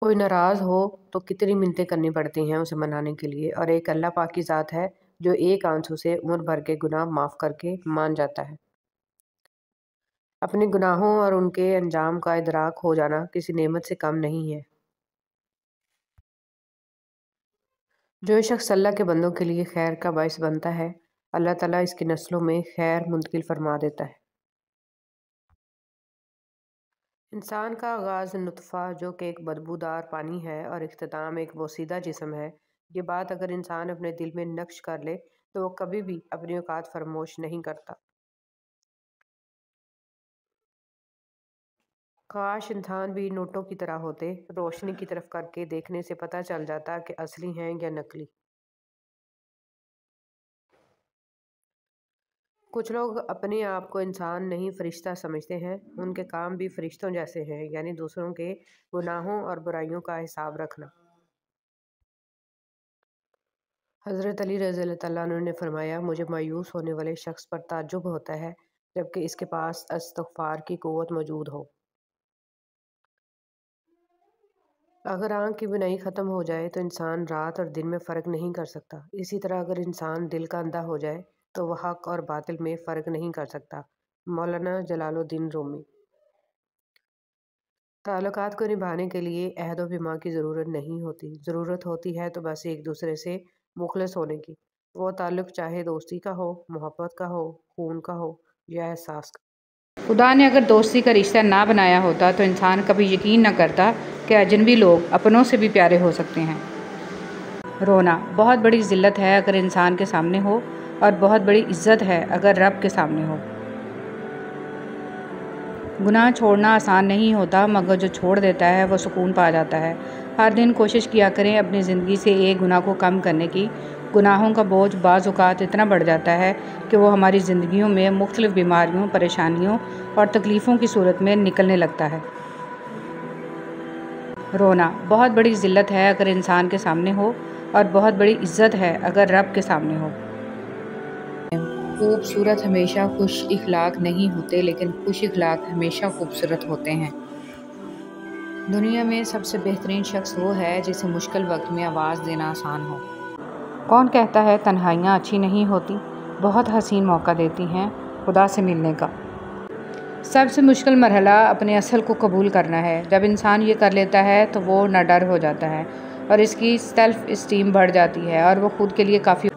کوئی ناراض ہو تو کتنی منتیں کرنی پڑتی ہیں اسے منانے کے لیے، اور ایک اللہ پاک کی ذات ہے جو ایک آنسو سے عمر بھر کے گناہ معاف کر کے مان جاتا ہے۔ اپنے گناہوں اور ان کے انجام کا ادراک ہو جانا کسی نعمت سے کم نہیں ہے۔ جو شخص اللہ کے بندوں کے لیے خیر کا باعث بنتا ہے، اللہ تعالیٰ اس کی نسلوں میں خیر منتقل فرما دیتا ہے۔ انسان کا آغاز نطفہ جو کہ ایک بدبودار پانی ہے اور اختتام ایک بوسیدہ جسم ہے، یہ بات اگر انسان اپنے دل میں نقش کر لے تو وہ کبھی بھی اپنی اوقات فراموش نہیں کرتا۔ کاش انسان بھی نوٹوں کی طرح ہوتے، روشنی کی طرف کر کے دیکھنے سے پتہ چل جاتا کہ اصلی ہیں یا نقلی۔ کچھ لوگ اپنے آپ کو انسان نہیں فرشتہ سمجھتے ہیں، ان کے کام بھی فرشتوں جیسے ہیں، یعنی دوسروں کے گناہوں اور برائیوں کا حساب رکھنا۔ حضرت علی رضی اللہ تعالیٰ عنہ نے فرمایا، مجھے مایوس ہونے والے شخص پر تعجب ہوتا ہے جبکہ اس کے پاس استغفار کی قوت موجود ہو۔ اگر آنکھ کی بینائی ختم ہو جائے تو انسان رات اور دن میں فرق نہیں کر سکتا، اسی طرح اگر انسان دل کا اندھا ہو جائے تو وہ حق اور باطل میں فرق نہیں کر سکتا۔ مولانا جلال الدین رومی۔ تعلقات کو نبھانے کے لیے عہد و پیمان کی ضرورت نہیں ہوتی، ضرورت ہوتی ہے تو بس ایک دوسرے سے مخلص ہونے کی۔ وہ تعلق چاہے دوستی کا ہو، محبت کا ہو، خون کا ہو یا احساس کا۔ خدا نے اگر دوستی کا رشتہ نہ بنایا ہوتا تو انسان کبھی یقین نہ کرتا کہ اجنبی لوگ اپنوں سے بھی پیارے ہو سکتے ہیں۔ رونا بہت بڑی ذلت ہے اگر انسان کے سامنے ہو، اور بہت بڑی عزت ہے اگر رب کے سامنے ہو۔ گناہ چھوڑنا آسان نہیں ہوتا، مگر جو چھوڑ دیتا ہے وہ سکون پا جاتا ہے۔ ہر دن کوشش کیا کریں اپنی زندگی سے ایک گناہ کو کم کرنے کی۔ گناہوں کا بوجھ بعض اوقات اتنا بڑھ جاتا ہے کہ وہ ہماری زندگیوں میں مختلف بیماریوں، پریشانیوں اور تکلیفوں کی صورت میں نکلنے لگتا ہے۔ رونا بہت بڑی ذلت ہے اگر انسان کے سامنے ہو، اور بہت بڑی عزت ہے اگر رب کے سامنے ہو۔ خوبصورت ہمیشہ خوش اخلاق نہیں ہوتے، لیکن خوش اخلاق ہمیشہ خوبصورت ہوتے ہیں۔ دنیا میں سب سے بہترین شخص وہ ہے جسے مشکل وقت میں آواز دینا آسان ہو۔ کون کہتا ہے تنہائیاں اچھی نہیں ہوتی؟ بہت حسین موقع دیتی ہیں خدا سے ملنے کا۔ سب سے مشکل مرحلہ اپنے اصل کو قبول کرنا ہے۔ جب انسان یہ کر لیتا ہے تو وہ نہ ڈر ہو جاتا ہے اور اس کی سیلف اسٹیم بڑھ جاتی ہے اور وہ خود کے لیے کافی۔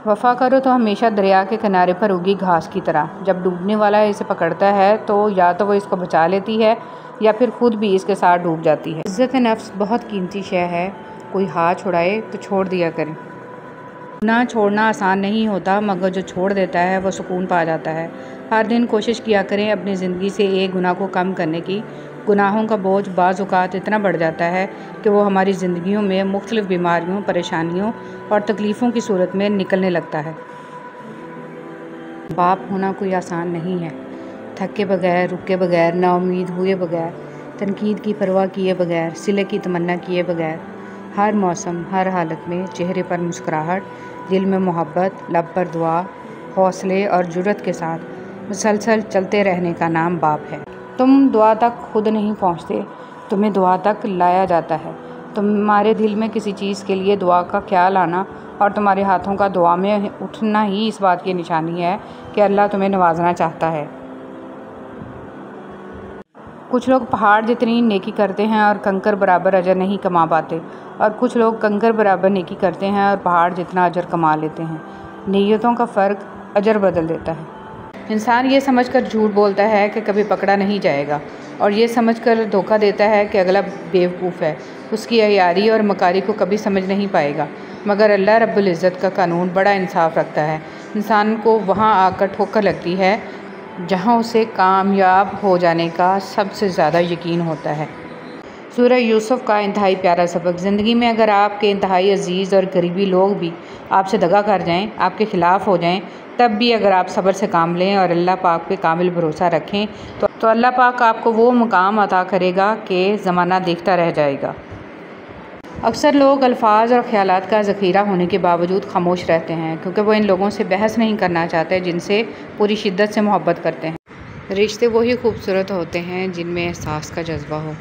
وفا کرو تو ہمیشہ دریا کے کنارے پر اگی گھاس کی طرح، جب ڈوبنے والا اسے پکڑتا ہے تو یا تو وہ اس کو بچا لیتی ہے یا پھر خود بھی اس کے ساتھ ڈوب جاتی ہے۔ عزت نفس بہت قیمتی شے ہے، کوئی ہاتھ چھڑائے تو چھوڑ دیا کریں۔ گناہ چھوڑنا آسان نہیں ہوتا، مگر جو چھوڑ دیتا ہے وہ سکون پا جاتا ہے۔ ہر دن کوشش کیا کریں اپنی زندگی سے ایک گناہ کو کم کرنے کی۔ گناہوں کا بوجھ بعض اوقات اتنا بڑھ جاتا ہے کہ وہ ہماری زندگیوں میں مختلف بیماریوں، پریشانیوں اور تکلیفوں کی صورت میں نکلنے لگتا ہے۔ باپ ہونا کوئی آسان نہیں ہے۔ تھکے بغیر، رکے بغیر، نا امید ہوئے بغیر، تنقید کی پرواہ کیے بغیر، صلح کی تمنا کیے بغیر، ہر موسم، ہر حالت میں چہرے پر مسکراہٹ، دل میں محبت، لب پر دعا، حوصلے اور جرأت کے ساتھ مسلسل چلتے رہنے کا نام باپ ہے۔ تم دعا تک خود نہیں پہنچتے، تمہیں دعا تک لایا جاتا ہے۔ تمہارے دل میں کسی چیز کے لیے دعا کا خیال آنا اور تمہارے ہاتھوں کا دعا میں اٹھنا ہی اس بات کی نشانی ہے کہ اللہ تمہیں نوازنا چاہتا ہے۔ کچھ لوگ پہاڑ جتنی نیکی کرتے ہیں اور کنکر برابر اجر نہیں کما پاتے، اور کچھ لوگ کنکر برابر نیکی کرتے ہیں اور پہاڑ جتنا اجر کما لیتے ہیں۔ نیتوں کا فرق اجر بدل دیتا ہے۔ انسان یہ سمجھ کر جھوٹ بولتا ہے کہ کبھی پکڑا نہیں جائے گا، اور یہ سمجھ کر دھوکہ دیتا ہے کہ اگلا بیوقوف ہے، اس کی عیاری اور مکاری کو کبھی سمجھ نہیں پائے گا۔ مگر اللہ رب العزت کا قانون بڑا انصاف رکھتا ہے۔ انسان کو وہاں آ کر ٹھوکر لگتی ہے جہاں اسے کامیاب ہو جانے کا سب سے زیادہ یقین ہوتا ہے۔ سورہ یوسف کا انتہائی پیارا سبق۔ زندگی میں اگر آپ کے انتہائی عزیز اور قریبی لوگ بھی آپ سے دغا کر جائیں، آپ کے خلاف ہو جائیں، تب بھی اگر آپ صبر سے کام لیں اور اللہ پاک پہ کامل بھروسہ رکھیں تو اللہ پاک آپ کو وہ مقام عطا کرے گا کہ زمانہ دیکھتا رہ جائے گا۔ اکثر لوگ الفاظ اور خیالات کا ذخیرہ ہونے کے باوجود خاموش رہتے ہیں کیونکہ وہ ان لوگوں سے بحث نہیں کرنا چاہتے جن سے پوری شدت سے محبت کرتے ہیں۔ رشتے وہی خوبصورت ہوتے ہیں جن میں احساس کا جذبہ ہو۔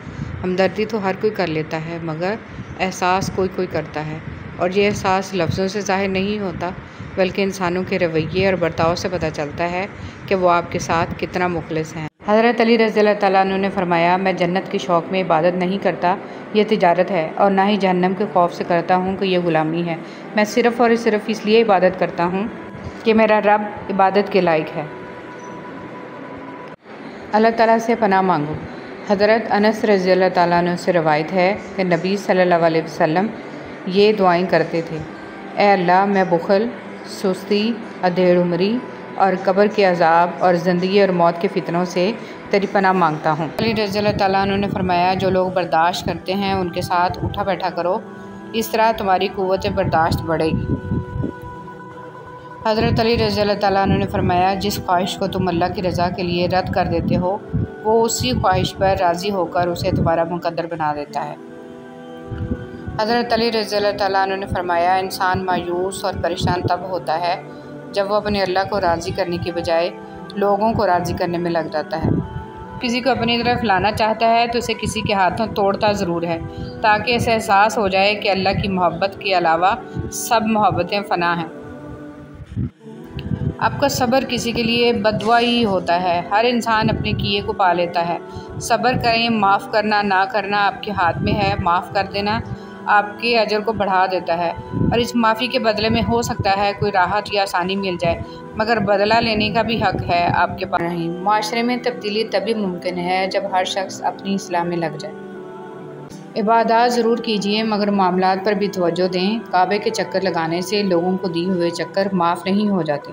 ہمدردی تو ہر کوئی کر لیتا ہے، مگر احساس کوئی کوئی کرتا ہے، اور یہ احساس لفظوں سے ظاہر نہیں ہوتا بلکہ انسانوں کے رویے اور برتاؤ سے پتہ چلتا ہے کہ وہ آپ کے ساتھ کتنا مخلص ہیں۔ حضرت علی رضی اللہ تعالیٰ عنہ نے فرمایا، میں جنت کے شوق میں عبادت نہیں کرتا، یہ تجارت ہے، اور نہ ہی جہنم کے خوف سے کرتا ہوں کہ یہ غلامی ہے۔ میں صرف اور صرف اس لیے عبادت کرتا ہوں کہ میرا رب عبادت کے لائق ہے۔ اللہ تعالیٰ سے پناہ مانگو۔ حضرت انس رضی اللہ تعالیٰ عنہ سے روایت ہے کہ نبی صلی اللہ علیہ وسلم یہ دعائیں کرتے تھے: اے اللہ، میں بخل، سستی، ادھیڑ عمری اور قبر کے عذاب اور زندگی اور موت کے فتنوں سے تیری پناہ مانگتا ہوں۔ علی رضی اللہ تعالیٰ عنہ نے فرمایا، جو لوگ برداشت کرتے ہیں ان کے ساتھ اٹھا بیٹھا کرو، اس طرح تمہاری قوت برداشت بڑھے گی۔ حضرت علی رضی اللہ تعالیٰ عنہ نے فرمایا، جس خواہش کو تم اللہ کی رضا کے لیے رد کر دیتے ہو، وہ اسی خواہش پر راضی ہو کر اسے تمہارا مقدر بنا دیتا ہے۔ حضرت علی رضی اللہ تعالیٰ عنہ نے فرمایا، انسان مایوس اور پریشان تب ہوتا ہے جب وہ اپنے اللہ کو راضی کرنے کی بجائے لوگوں کو راضی کرنے میں لگ جاتا ہے۔ کسی کو اپنی طرف لانا چاہتا ہے تو اسے کسی کے ہاتھوں توڑتا ضرور ہے، تاکہ اسے احساس ہو جائے کہ اللہ کی محبت کے علاوہ سب محبتیں فنا ہیں۔ آپ کا صبر کسی کے لیے بددعا ہی ہوتا ہے۔ ہر انسان اپنے کیے کو پا لیتا ہے۔ صبر کریں، معاف کرنا نہ کرنا آپ کے ہاتھ میں ہے۔ معاف کر دینا آپ کے اجر کو بڑھا دیتا ہے، اور اس معافی کے بدلے میں ہو سکتا ہے کوئی راحت یا آسانی مل جائے، مگر بدلہ لینے کا بھی حق ہے آپ کے پاس نہیں۔ معاشرے میں تبدیلی تبھی ممکن ہے جب ہر شخص اپنی اصلاح میں لگ جائے۔ عبادات ضرور کیجیے، مگر معاملات پر بھی توجہ دیں۔ کعبے کے چکر لگانے سے لوگوں کو دیے ہوئے چکر معاف نہیں ہو جاتے۔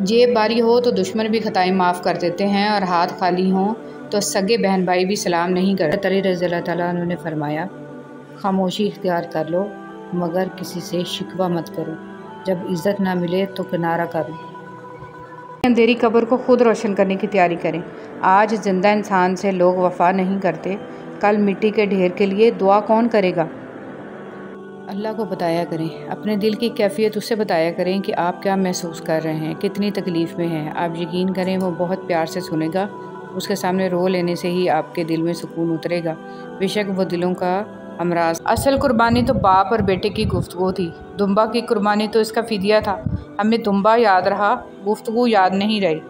جیب باری ہو تو دشمن بھی خطائیں معاف کر دیتے ہیں، اور ہاتھ خالی ہوں تو سگے بہن بھائی بھی سلام نہیں کرتے۔ علی رضی اللہ تعالیٰ عنہ نے فرمایا، خاموشی اختیار کر لو، مگر کسی سے شکوہ مت کرو۔ جب عزت نہ ملے تو کنارہ کرو۔ اندھیری قبر کو خود روشن کرنے کی تیاری کریں۔ آج زندہ انسان سے لوگ وفا نہیں کرتے، کل مٹی کے ڈھیر کے لیے دعا کون کرے گا؟ اللہ کو بتایا کریں، اپنے دل کی کیفیت اسے بتایا کریں کہ آپ کیا محسوس کر رہے ہیں، کتنی تکلیف میں ہیں۔ آپ یقین کریں وہ بہت پیار سے سنے گا۔ اس کے سامنے رو لینے سے ہی آپ کے دل میں سکون اترے گا، بے شک وہ دلوں کا امراض۔ اصل قربانی تو باپ اور بیٹے کی گفتگو تھی، دمبا کی قربانی تو اس کا فدیہ تھا۔ ہمیں دمبا یاد رہا، گفتگو یاد نہیں رہی۔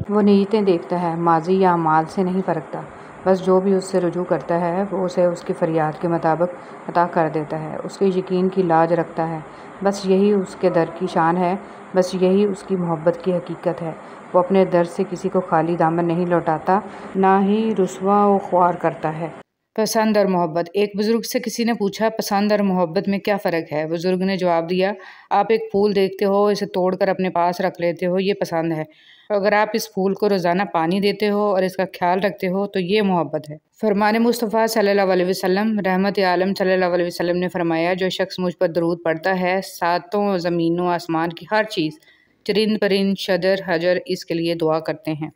وہ نیتیں دیکھتا ہے، ماضی یا اعمال سے نہیں پرکھتا، بس جو بھی اس سے رجوع کرتا ہے وہ اسے اس کی فریاد کے مطابق عطا کر دیتا ہے۔ اس کے یقین کی لاج رکھتا ہے، بس یہی اس کے در کی شان ہے، بس یہی اس کی محبت کی حقیقت ہے۔ وہ اپنے در سے کسی کو خالی دامن نہیں لوٹاتا، نہ ہی رسوا و خوار کرتا ہے۔ پسند اور محبت۔ ایک بزرگ سے کسی نے پوچھا، پسند اور محبت میں کیا فرق ہے؟ بزرگ نے جواب دیا، آپ ایک پھول دیکھتے ہو، اسے توڑ کر اپنے پاس رکھ لیتے ہو، یہ پسند ہے۔ اگر آپ اس پھول کو روزانہ پانی دیتے ہو اور اس کا خیال رکھتے ہو تو یہ محبت ہے۔ فرمان مصطفیٰ صلی اللہ علیہ وسلم، رحمت عالم صلی اللہ علیہ وسلم نے فرمایا، جو شخص مجھ پر درود پڑھتا ہے، ساتوں زمین و آسمان کی ہر چیز، چرند پرند، شجر حجر اس کے لیے دعا کرتے ہیں۔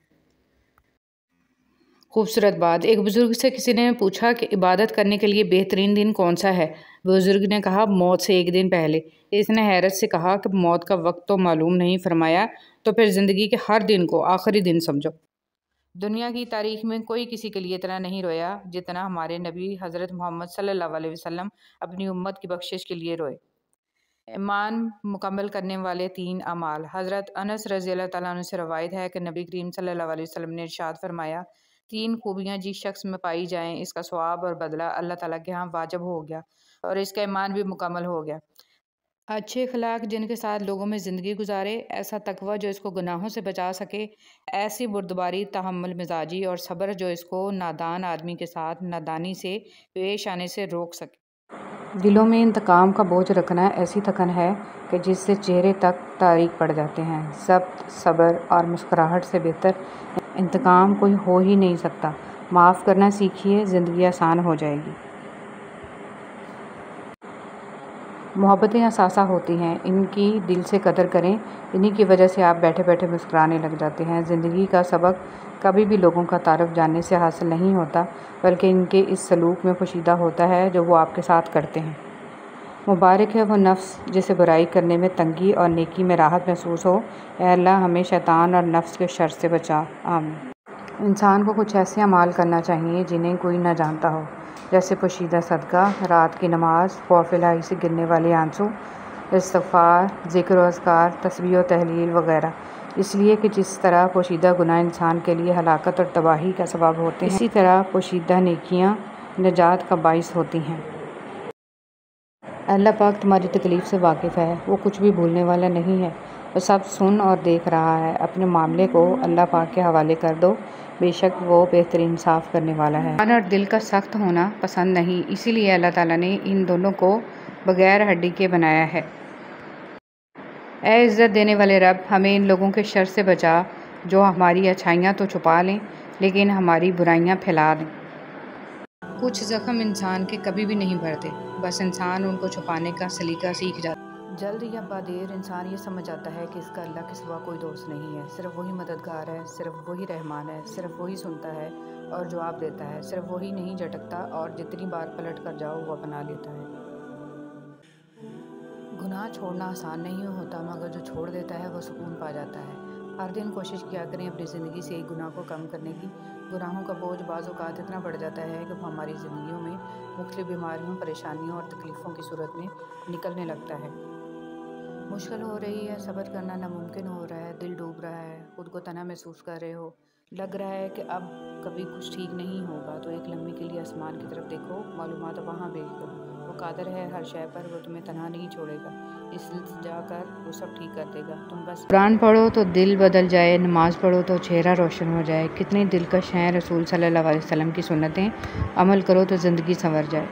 خوبصورت بات۔ ایک بزرگ سے کسی نے پوچھا کہ عبادت کرنے کے لیے بہترین دن کون سا ہے؟ بزرگ نے کہا، موت سے ایک دن پہلے۔ اس نے حیرت سے کہا کہ موت کا وقت تو معلوم نہیں، فرمایا تو پھر زندگی کے ہر دن کو آخری دن سمجھو۔ دنیا کی تاریخ میں کوئی کسی کے لیے اتنا نہیں رویا جتنا ہمارے نبی حضرت محمد صلی اللہ علیہ وسلم اپنی امت کی بخشش کے لیے روئے۔ ایمان مکمل کرنے والے 3 اعمال۔ حضرت انس رضی اللہ تعالیٰ عنہ سے روایت ہے کہ نبی کریم صلی اللہ علیہ وسلم نے ارشاد فرمایا، 3 خوبیاں جس شخص میں پائی جائیں، اس کا ثواب اور بدلہ اللہ تعالیٰ کے ہاں واجب ہو گیا اور اس کا ایمان بھی مکمل ہو گیا۔ اچھے اخلاق جن کے ساتھ لوگوں میں زندگی گزارے، ایسا تقوی جو اس کو گناہوں سے بچا سکے، ایسی بردباری، تحمل مزاجی اور صبر جو اس کو نادان آدمی کے ساتھ نادانی سے پیش آنے سے روک سکے۔ دلوں میں انتقام کا بوجھ رکھنا ایسی تھکن ہے کہ جس سے چہرے تک تاریک پڑ جاتے ہیں۔ ضبط، صبر اور مسکراہٹ سے بہتر انتقام کوئی ہو ہی نہیں سکتا۔ معاف کرنا سیکھیے، زندگی آسان ہو جائے گی۔ محبتیں اثاثہ ہوتی ہیں، ان کی دل سے قدر کریں، انہی کی وجہ سے آپ بیٹھے بیٹھے مسکرانے لگ جاتے ہیں۔ زندگی کا سبق کبھی بھی لوگوں کا تعارف جاننے سے حاصل نہیں ہوتا، بلکہ ان کے اس سلوک میں پوشیدہ ہوتا ہے جو وہ آپ کے ساتھ کرتے ہیں۔ مبارک ہے وہ نفس جسے برائی کرنے میں تنگی اور نیکی میں راحت محسوس ہو۔ اے اللہ ہمیں شیطان اور نفس کے شر سے بچا، آمین۔ انسان کو کچھ ایسے اعمال کرنا چاہیے جنہیں کوئی نہ جانتا ہو، جیسے پوشیدہ صدقہ، رات کی نماز، خوف الہی سے گرنے والے آنسو، استغفار، ذکر و اذکار، تسبیح و تحلیل وغیرہ، اس لیے کہ جس طرح پوشیدہ گناہ انسان کے لیے ہلاکت اور تباہی کا سبب ہوتے ہیں، اسی طرح پوشیدہ نیکیاں نجات کا باعث ہوتی ہیں۔ اللہ پاک تمہاری تکلیف سے واقف ہے، وہ کچھ بھی بھولنے والا نہیں ہے، وہ سب سن اور دیکھ رہا ہے۔ اپنے معاملے کو اللہ پاک کے حوالے کر دو، بے شک وہ بہترین صاف کرنے والا ہے۔ کان اور دل کا سخت ہونا پسند نہیں، اسی لیے اللہ تعالیٰ نے ان دونوں کو بغیر ہڈی کے بنایا ہے۔ اے عزت دینے والے رب، ہمیں ان لوگوں کے شر سے بچا جو ہماری اچھائیاں تو چھپا لیں لیکن ہماری برائیاں پھیلا دیں۔ کچھ زخم انسان کے کبھی بھی نہیں بھرتے، بس انسان ان کو چھپانے کا سلیقہ سیکھ جاتا ہے۔ جلد یا بعدیر انسان یہ سمجھ جاتا ہے کہ اس کا اللہ کے سوا کوئی دوست نہیں ہے، صرف وہی مددگار ہے، صرف وہی رحمان ہے، صرف وہی سنتا ہے اور جواب دیتا ہے، صرف وہی نہیں جھٹکتا اور جتنی بار پلٹ کر جاؤ وہ اپنا لیتا ہے۔ گناہ چھوڑنا آسان نہیں ہوتا، مگر جو چھوڑ دیتا ہے وہ سکون پا جاتا ہے۔ ہر دن کوشش کیا کریں اپنی زندگی سے ایک گناہ کو کم کرنے کی۔ گناہوں کا بوجھ بعض اوقات اتنا بڑھ جاتا ہے کہ وہ ہماری زندگیوں میں مختلف بیماریوں، پریشانیوں اور تکلیفوں کی صورت میں نکلنے لگتا ہے۔ مشکل ہو رہی ہے، صبر کرنا ناممکن ہو رہا ہے، دل ڈوب رہا ہے، خود کو تنہا محسوس کر رہے ہو، لگ رہا ہے کہ اب کبھی کچھ ٹھیک نہیں ہوگا، تو ایک لمحے کے لیے آسمان کی طرف دیکھو، معلومات وہاں بھیج دو۔ وہ قادر ہے ہر شے پر، وہ تمہیں تنہا نہیں چھوڑے گا، اس جا کر وہ سب ٹھیک کر دے گا، تم بس قرآن پڑھو تو دل بدل جائے، نماز پڑھو تو چہرہ روشن ہو جائے۔ کتنی دلکش ہیں رسول صلی اللہ علیہ وسلم کی سنتیں، عمل کرو تو زندگی سنور جائے۔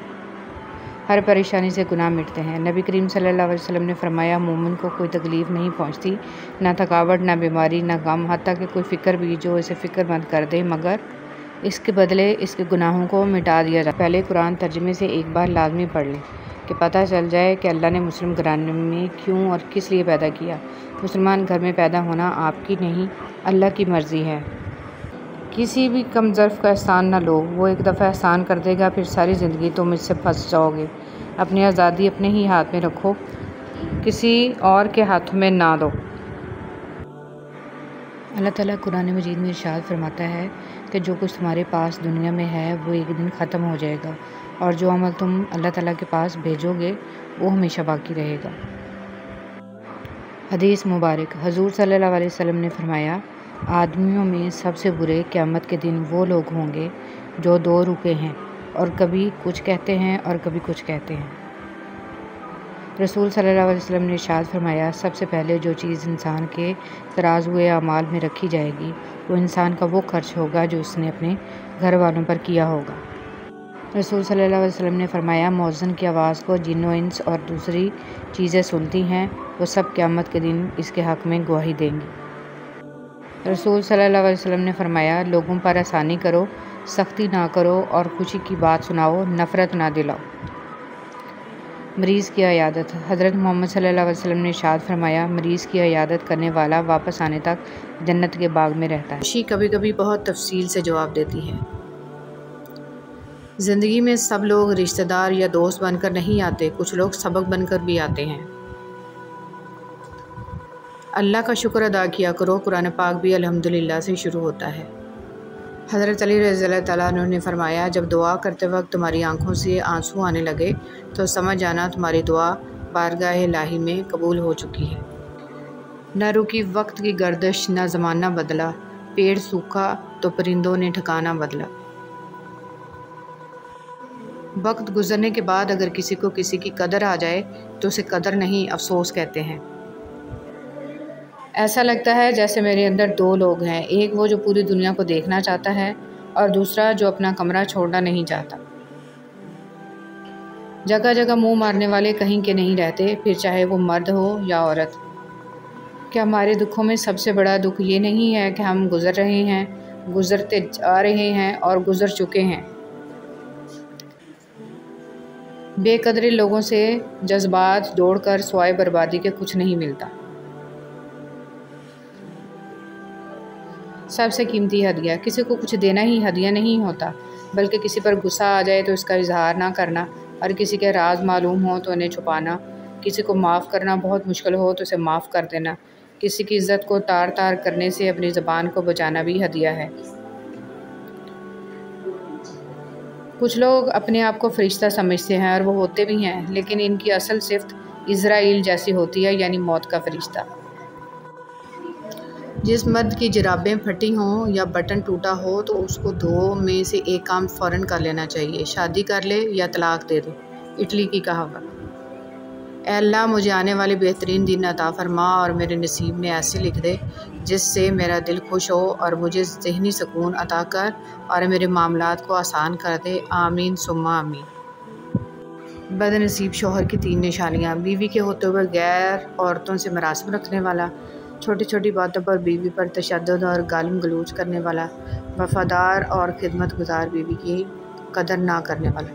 ہر پریشانی سے گناہ مٹتے ہیں۔ نبی کریم صلی اللہ علیہ وسلم نے فرمایا، مومن کو کوئی تکلیف نہیں پہنچتی، نہ تھکاوٹ، نہ بیماری، نہ غم، حتیٰ کہ کوئی فکر بھی جو اسے فکر مند کر دے، مگر اس کے بدلے اس کے گناہوں کو مٹا دیا جاتا ہے۔ پہلے قرآن ترجمے سے ایک بار لازمی پڑھ لیں کہ پتہ چل جائے کہ اللہ نے مسلم گھرانے میں کیوں اور کس لیے پیدا کیا۔ مسلمان گھر میں پیدا ہونا آپ کی نہیں، اللہ کی مرضی ہے۔ کسی بھی کم ظرف کا احسان نہ لو، وہ ایک دفعہ احسان کر دے گا، پھر ساری زندگی تم اس سے پھنس جاؤ گے۔ اپنی آزادی اپنے ہی ہاتھ میں رکھو، کسی اور کے ہاتھوں میں نہ دو۔ اللہ تعالیٰ قرآن مجید میں ارشاد فرماتا ہے کہ جو کچھ تمہارے پاس دنیا میں ہے وہ ایک دن ختم ہو جائے گا، اور جو عمل تم اللہ تعالیٰ کے پاس بھیجو گے وہ ہمیشہ باقی رہے گا۔ حدیث مبارک، حضور صلی اللہ علیہ وسلم نے فرمایا، آدمیوں میں سب سے برے قیامت کے دن وہ لوگ ہوں گے جو دو روپے ہیں اور کبھی کچھ کہتے ہیں اور کبھی کچھ کہتے ہیں۔ رسول صلی اللہ علیہ وسلم نے ارشاد فرمایا، سب سے پہلے جو چیز انسان کے ترازوئے اعمال میں رکھی جائے گی وہ انسان کا وہ خرچ ہوگا جو اس نے اپنے گھر والوں پر کیا ہوگا۔ رسول صلی اللہ علیہ وسلم نے فرمایا، مؤذن کی آواز کو جن و انس اور دوسری چیزیں سنتی ہیں، وہ سب قیامت کے دن اس کے حق میں گواہی دیں گی۔ رسول صلی اللہ علیہ وسلم نے فرمایا، لوگوں پر آسانی کرو، سختی نہ کرو اور خوشی کی بات سناؤ، نفرت نہ دلاؤ۔ مریض کی عیادت، حضرت محمد صلی اللہ علیہ وسلم نے ارشاد فرمایا، مریض کی عیادت کرنے والا واپس آنے تک جنت کے باغ میں رہتا ہے۔ خوشی کبھی کبھی بہت تفصیل سے جواب دیتی ہے۔ زندگی میں سب لوگ رشتہ دار یا دوست بن کر نہیں آتے، کچھ لوگ سبق بن کر بھی آتے ہیں۔ اللہ کا شکر ادا کیا کرو، قرآن پاک بھی الحمدللہ سے شروع ہوتا ہے۔ حضرت علی رضی اللہ تعالیٰ عنہ نے فرمایا، جب دعا کرتے وقت تمہاری آنکھوں سے آنسو آنے لگے تو سمجھ جانا تمہاری دعا بارگاہ الہی میں قبول ہو چکی ہے۔ نہ رکی وقت کی گردش، نہ زمانہ بدلا، پیڑ سوکھا تو پرندوں نے ٹھکانہ بدلا۔ وقت گزرنے کے بعد اگر کسی کو کسی کی قدر آ جائے تو اسے قدر نہیں، افسوس کہتے ہیں۔ ایسا لگتا ہے جیسے میرے اندر دو لوگ ہیں، ایک وہ جو پوری دنیا کو دیکھنا چاہتا ہے اور دوسرا جو اپنا کمرہ چھوڑنا نہیں چاہتا۔ جگہ جگہ منہ مارنے والے کہیں کے نہیں رہتے، پھر چاہے وہ مرد ہو یا عورت۔ کیا ہمارے دکھوں میں سب سے بڑا دکھ یہ نہیں ہے کہ ہم گزر رہے ہیں، گزرتے جا رہے ہیں اور گزر چکے ہیں؟ بے قدر لوگوں سے جذبات دوڑ کر سوائے بربادی کے کچھ نہیں ملتا۔ سب سے قیمتی ہدیہ، کسی کو کچھ دینا ہی ہدیہ نہیں ہوتا، بلکہ کسی پر غصہ آ جائے تو اس کا اظہار نہ کرنا، اور کسی کے راز معلوم ہو تو انہیں چھپانا، کسی کو معاف کرنا بہت مشکل ہو تو اسے معاف کر دینا، کسی کی عزت کو تار تار کرنے سے اپنی زبان کو بچانا بھی ہدیہ ہے۔ کچھ لوگ اپنے آپ کو فرشتہ سمجھتے ہیں اور وہ ہوتے بھی ہیں، لیکن ان کی اصل صفت اسرائیل جیسی ہوتی ہے، یعنی موت کا فرشتہ۔ جس مرد کی جرابیں پھٹی ہوں یا بٹن ٹوٹا ہو تو اس کو دو میں سے ایک کام فوراً کر لینا چاہیے، شادی کر لے یا طلاق دے دے۔ اٹلی کی کہاوت۔ اے اللہ، مجھے آنے والے بہترین دن عطا فرما اور میرے نصیب میں ایسے لکھ دے جس سے میرا دل خوش ہو، اور مجھے ذہنی سکون عطا کر اور میرے معاملات کو آسان کر دے۔ آمین ثم آمین۔ بد نصیب شوہر کی 3 نشانیاں: بیوی کے ہوتے ہوئے غیر عورتوں سے مراسم رکھنے والا، چھوٹی چھوٹی باتوں پر بیوی پر تشدد اور گالم گلوچ کرنے والا، وفادار اور خدمت گزار بیوی کی قدر نہ کرنے والا۔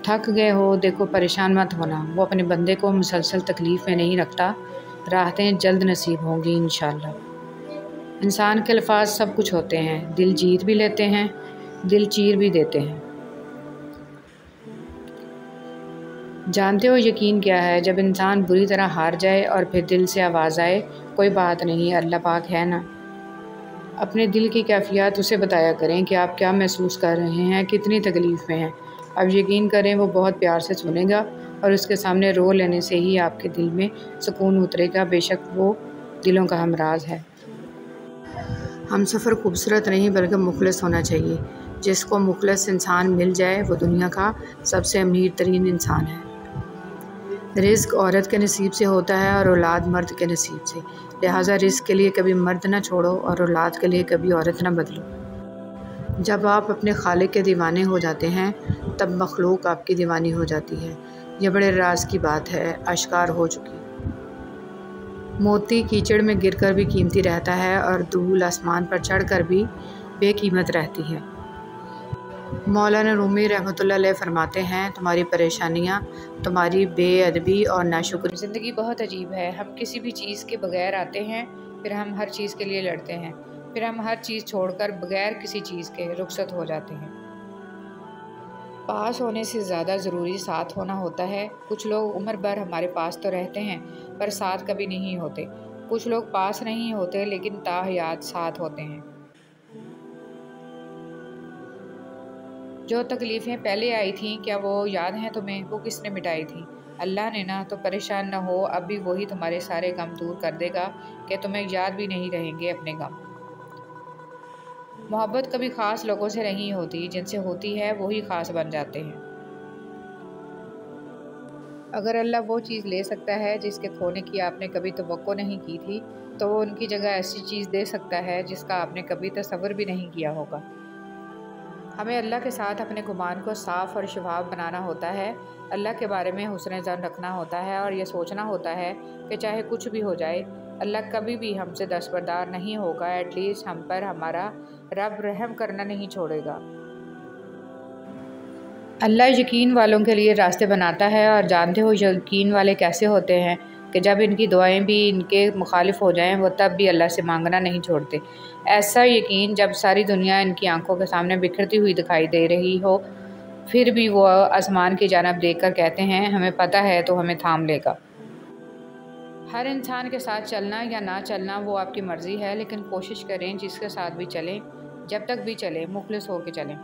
تھک گئے ہو، دیکھو پریشان مت ہونا، وہ اپنے بندے کو مسلسل تکلیف میں نہیں رکھتا، راحتیں جلد نصیب ہوں گی انشاءاللہ۔ انسان کے الفاظ سب کچھ ہوتے ہیں، دل جیت بھی لیتے ہیں، دل چیر بھی دیتے ہیں۔ جانتے ہو یقین کیا ہے؟ جب انسان بری طرح ہار جائے اور پھر دل سے آواز آئے، کوئی بات نہیں، اللہ پاک ہے نا۔ اپنے دل کی کیفیات اسے بتایا کریں کہ آپ کیا محسوس کر رہے ہیں، کتنی تکلیف میں ہیں۔ اب یقین کریں وہ بہت پیار سے سنے گا، اور اس کے سامنے رو لینے سے ہی آپ کے دل میں سکون اترے گا، بے شک وہ دلوں کا ہمراز ہے۔ ہم سفر خوبصورت نہیں بلکہ مخلص ہونا چاہیے۔ جس کو مخلص انسان مل جائے وہ دنیا کا سب سے امیر ترین انسان ہے۔ رزق عورت کے نصیب سے ہوتا ہے اور اولاد مرد کے نصیب سے، لہٰذا رزق کے لیے کبھی مرد نہ چھوڑو اور اولاد کے لیے کبھی عورت نہ بدلو۔ جب آپ اپنے خالق کے دیوانے ہو جاتے ہیں تب مخلوق آپ کی دیوانی ہو جاتی ہے۔ یہ بڑے راز کی بات ہے، اشکار ہو چکی۔ موتی کیچڑ میں گر کر بھی قیمتی رہتا ہے اور دھول آسمان پر چڑھ کر بھی بے قیمت رہتی ہے۔ مولانا رومی رحمۃ اللہ علیہ فرماتے ہیں، تمہاری پریشانیاں تمہاری بے ادبی اور ناشکری۔ زندگی بہت عجیب ہے، ہم کسی بھی چیز کے بغیر آتے ہیں، پھر ہم ہر چیز کے لیے لڑتے ہیں، پھر ہم ہر چیز چھوڑ کر بغیر کسی چیز کے رخصت ہو جاتے ہیں۔ پاس ہونے سے زیادہ ضروری ساتھ ہونا ہوتا ہے۔ کچھ لوگ عمر بھر ہمارے پاس تو رہتے ہیں پر ساتھ کبھی نہیں ہوتے، کچھ لوگ پاس نہیں ہوتے لیکن تاحیات ساتھ ہوتے ہیں۔ جو تکلیفیں پہلے آئی تھیں کیا وہ یاد ہیں تمہیں؟ وہ کس نے مٹائی تھیں؟ اللہ نے نا۔ تو پریشان نہ ہو، اب بھی وہی تمہارے سارے غم دور کر دے گا کہ تمہیں یاد بھی نہیں رہیں گے اپنے غم۔ محبت کبھی خاص لوگوں سے نہیں ہوتی، جن سے ہوتی ہے وہی خاص بن جاتے ہیں۔ اگر اللہ وہ چیز لے سکتا ہے جس کے کھونے کی آپ نے کبھی توقع نہیں کی تھی تو وہ ان کی جگہ ایسی چیز دے سکتا ہے جس کا آپ نے کبھی تصور بھی نہیں کیا ہوگا۔ ہمیں اللہ کے ساتھ اپنے گمان کو صاف اور شفاف بنانا ہوتا ہے، اللہ کے بارے میں حسن ظن رکھنا ہوتا ہے اور یہ سوچنا ہوتا ہے کہ چاہے کچھ بھی ہو جائے اللہ کبھی بھی ہم سے دستبردار نہیں ہوگا، ایٹ لیسٹ ہم پر ہمارا رب رحم کرنا نہیں چھوڑے گا۔ اللہ یقین والوں کے لیے راستے بناتا ہے، اور جانتے ہو یقین والے کیسے ہوتے ہیں کہ جب ان کی دعائیں بھی ان کے مخالف ہو جائیں وہ تب بھی اللہ سے مانگنا نہیں چھوڑتے۔ ایسا یقین جب ساری دنیا ان کی آنکھوں کے سامنے بکھرتی ہوئی دکھائی دے رہی ہو پھر بھی وہ آسمان کی جانب دیکھ کر کہتے ہیں ہمیں پتہ ہے تو ہمیں تھام لے گا۔ ہر انسان کے ساتھ چلنا یا نہ چلنا وہ آپ کی مرضی ہے، لیکن کوشش کریں جس کے ساتھ بھی چلیں، جب تک بھی چلیں مخلص ہو کے چلیں۔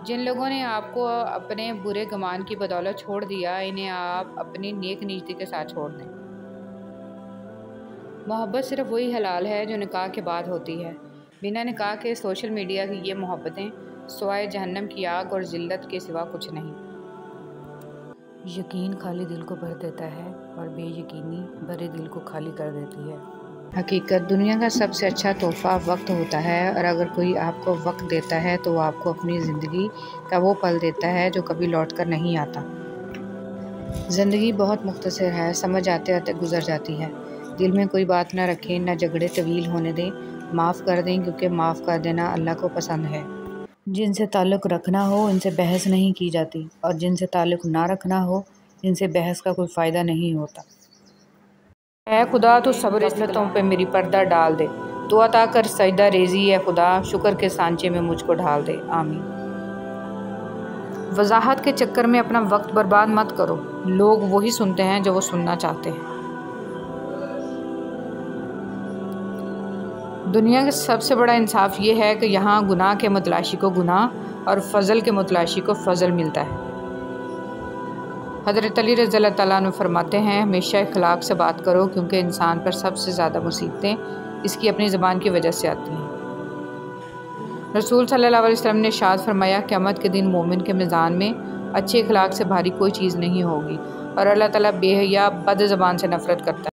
جن لوگوں نے آپ کو اپنے برے گمان کی بدولت چھوڑ دیا انہیں آپ اپنی نیک نیتی کے ساتھ چھوڑ دیں۔ محبت صرف وہی حلال ہے جو نکاح کے بعد ہوتی ہے، بنا نکاح کے سوشل میڈیا کی یہ محبتیں سوائے جہنم کی آگ اور ذلت کے سوا کچھ نہیں۔ یقین خالی دل کو بھر دیتا ہے اور بے یقینی بھرے دل کو خالی کر دیتی ہے۔ حقیقت دنیا کا سب سے اچھا تحفہ وقت ہوتا ہے، اور اگر کوئی آپ کو وقت دیتا ہے تو وہ آپ کو اپنی زندگی کا وہ پل دیتا ہے جو کبھی لوٹ کر نہیں آتا۔ زندگی بہت مختصر ہے، سمجھ آتے آتے گزر جاتی ہے۔ دل میں کوئی بات نہ رکھیں، نہ جھگڑے طویل ہونے دیں، معاف کر دیں کیونکہ معاف کر دینا اللہ کو پسند ہے۔ جن سے تعلق رکھنا ہو ان سے بحث نہیں کی جاتی، اور جن سے تعلق نہ رکھنا ہو ان سے بحث کا کوئی فائدہ نہیں ہوتا۔ اے خدا تو صبر عزتوں پہ میری پردہ ڈال دے، تو عطا کر سجدہ ریزی اے خدا، شکر کے سانچے میں مجھ کو ڈھال دے، آمین۔ وضاحت کے چکر میں اپنا وقت برباد مت کرو، لوگ وہی سنتے ہیں جو وہ سننا چاہتے ہیں۔ دنیا کا سب سے بڑا انصاف یہ ہے کہ یہاں گناہ کے متلاشی کو گناہ اور فضل کے متلاشی کو فضل ملتا ہے۔ حضرت علی رضی اللہ تعالیٰ عنہ فرماتے ہیں، ہمیشہ اخلاق سے بات کرو کیونکہ انسان پر سب سے زیادہ مصیبتیں اس کی اپنی زبان کی وجہ سے آتی ہیں۔ رسول صلی اللہ علیہ وسلم نے ارشاد فرمایا، قیامت کے دن مومن کے میزان میں اچھے اخلاق سے بھاری کوئی چیز نہیں ہوگی، اور اللہ تعالیٰ بے حیا بد زبان سے نفرت کرتا ہے۔